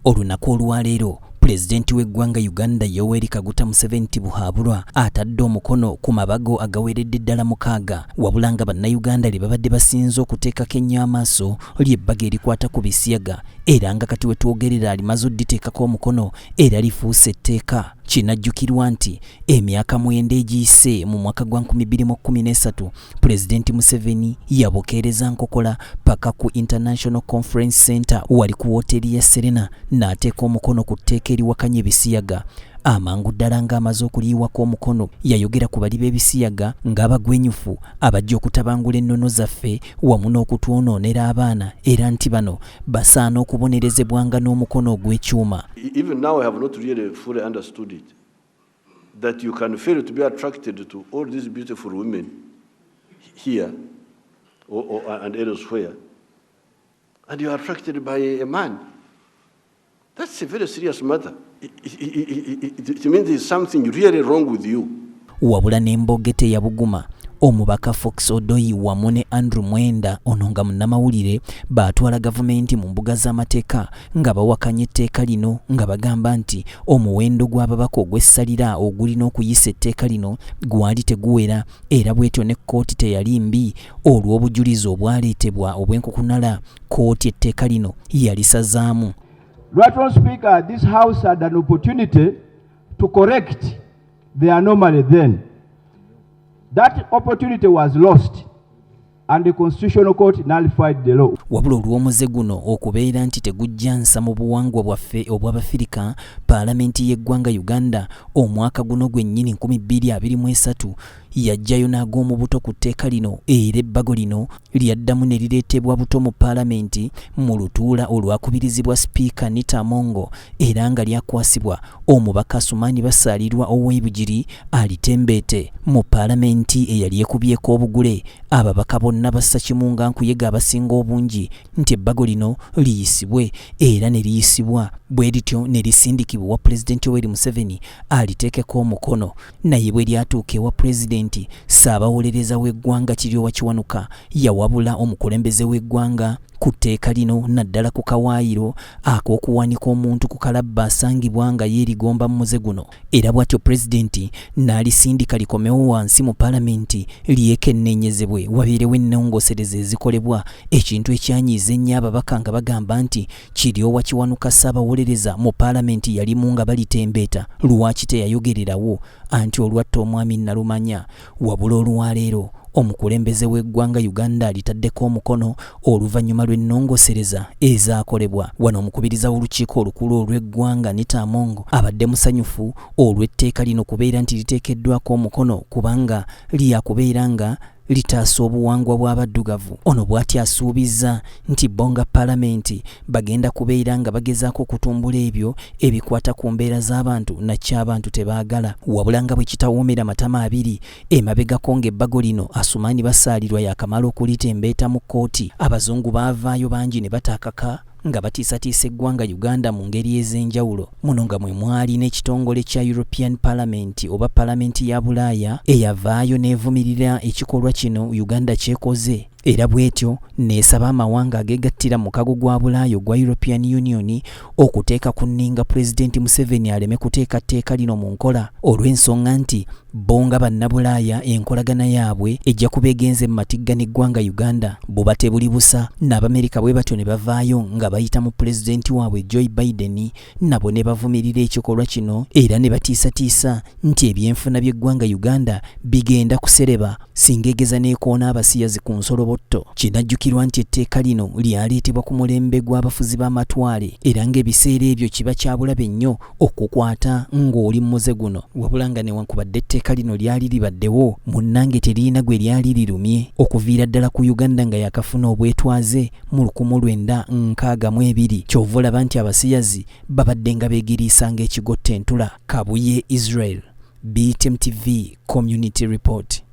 Olunaku olwaleero pulezidenti w'eggwanga Uganda Yoweri Kaguta Museveni buhabulwa atadde omukono ku mabago agaweredde ddala 6 wabula nga bannayuganda lye babadde basinze okuteekako ennyo amaaso ly'ebbaga erikwata ku bisiyaga era nga kati we twogerera alimaze odditeekako omukono era lifuuse etteeka. Kinajjukirwa nti emyaka 9 egiyise mu mwaka gwa 2013 pulezidenti Museveni yabokereza nkokola paka ku International Conference Center wali ku woteri ya Serena n'ateeka omukono ku tteeka eriwakanya ebisiyaga. Amangu ddala ng'amaze okuliyiwako omukono yayogera ku bali b'ebisiyaga ng'abagwenyufu abajja okutabangula ennono zaffe wamu n'okutwonoonera abaana era nti bano basaana okubonerezebwanga n'omukono ogw'ekyuma. Even now I have not really fully understood it, that you can fail to be attracted to all these beautiful women here and elsewhere, and you are attracted by a man. That's a very serious matter. It means there's something really wrong with you. Wabula n'embogete ya buguma omubaka Fox Odoyi wamu ne Andrew Mwenda ononga munnamawulire baatwala gavumenti mu mbuga z'amateeka nga bawakanya etteeka lino nga bagamba nti omuwendo gw'ababaka ogw'essalira ogulina okuyisa etteeka lino gwali teguwera era bwetyo ne kkooti teyali mbi olw'obujulizi obwaleetebwa obw'enkukunala kkooti etteeka lino yalisazaamu. Right, Honorable Speaker, this House had an opportunity to correct the anomaly then. That opportunity was lost and the Constitutional Court nullified the law. Wabula olw'omuze guno okubeera nti tegujja nsa mu buwangwa bwaffe obw'Abafirika, Paalamenti y'eggwanga Uganda omwaka guno gwennyini 2023 yajjayo n'ag'omu buto ku tteeka lino era ebbago lino lyaddamu ne lireetebwa buto mu Paalamenti mu lutuula olwakubirizibwa Sipiika Nita Mongo era nga lyakwasibwa omubaka Asumaani Basaalirwa ow'ebugiri alitembeete mu Paalamenti eyali ekubyeko obugule ababaka bonna bassa kimu nga nkuyega abasinga obungi nti ebbago lino liyisibwe era ne liyisibwa bwe lityo ne lisindikibwa wa pulezidenti Yoweri Museveni aliteekeko omukono naye bwe lyatuuka ewa pulezidenti Ssaabawolereza w'eggwanga Kiryowa Kiwanuka yawabula omukulembeze w'eggwanga ku tteeka lino naddala ku kawaayiro ak'okuwanika omuntu ku kalabba asangibwa nga yeerigomba mu muze guno era bw'atyo pulezidenti n'alisindika likomewo wansi mu Paalamenti lyekenneenyezebwe wabeerewo ennongosereza ezikolebwa ekintu ekyanyiiza ennyo ababaka nga bagamba nti Kiryowa Kiwanuka Ssaabawolereza mu Paalamenti yalimu nga balitembeeta lwaki teyayogererawo anti olwatta omwami Nalumanya wabula olwaleero omukulembeze w'eggwanga Uganda alitaddeko omukono oluvannyuma lw'ennongosereza ezaakolebwa. Wano omukubiriza w'olukiiko olukulu olw'eggwanga Nita Mongo abadde musanyufu olw'etteeka lino kubeera nti liteekeddwako omukono kubanga lyakubeera nga litaasa obuwangwa bw'abaddugavu. Ono bw'ati asuubizza nti bonga Paalamenti bagenda kubeera nga bagezaako okutumbula ebyo ebikwata ku mbeera z'abantu naky'abantu tebaagala wabula nga bwe kitawoomera matama abiri emabegako ng'ebbago lino Asumaani Basaalirwa yakamala okulitembeeta mu kkooti. Abazungu baavaayo bangi ne bataakaka nga batiisatiisa eggwanga Uganda mu ngeri ez'enjawulo. Muno nga mwe mwali n'ekitongole kya European Parliament oba Paalamenti ya Bulaaya eyavaayo n'evumirira ekikolwa kino Uganda kyekoze era bwetyo neesaba amawanga ageegattira mu kago gwa Bulaaya ogwa European Union okuteeka ku nninga pulezidenti Museveni aleme kuteeka tteeka lino mu nkola olw'ensonga nti bonga bannabulaaya enkolagana yaabwe ejja kubeegenze mu matigga n'eggwanga Uganda buba tebuli busa. n'Abamerika bwe batyo ne bavaayo nga bayita mu pulezidenti waabwe Joe Biden nabo ne bavumirira ekikolwa kino era ne batiisatiisa nti ebyenfuna by'eggwanga Uganda bigenda kusereba singa egeza n'ekoona abasiyazi ku nsolobotto. Kinajjukirwa nti etteeka lino lyaleetebwa ku mulembe gw'abafuzi b'amatwale era ng'ebiseera ebyo kiba kya bulabe nnyo okukwata ng'oli mu muze guno wabula nga newankubadde etteeka lino lyali libaddewo munnange teriyina gwe lyali lirumye okuviira ddala ku Uganda nga yakafuna obwetwaze mu 1962 kyova olaba nti abasiyazi babadde nga beegiriisa ng'ekigotta entula. Kabuye Israel, BTM TV Community Report.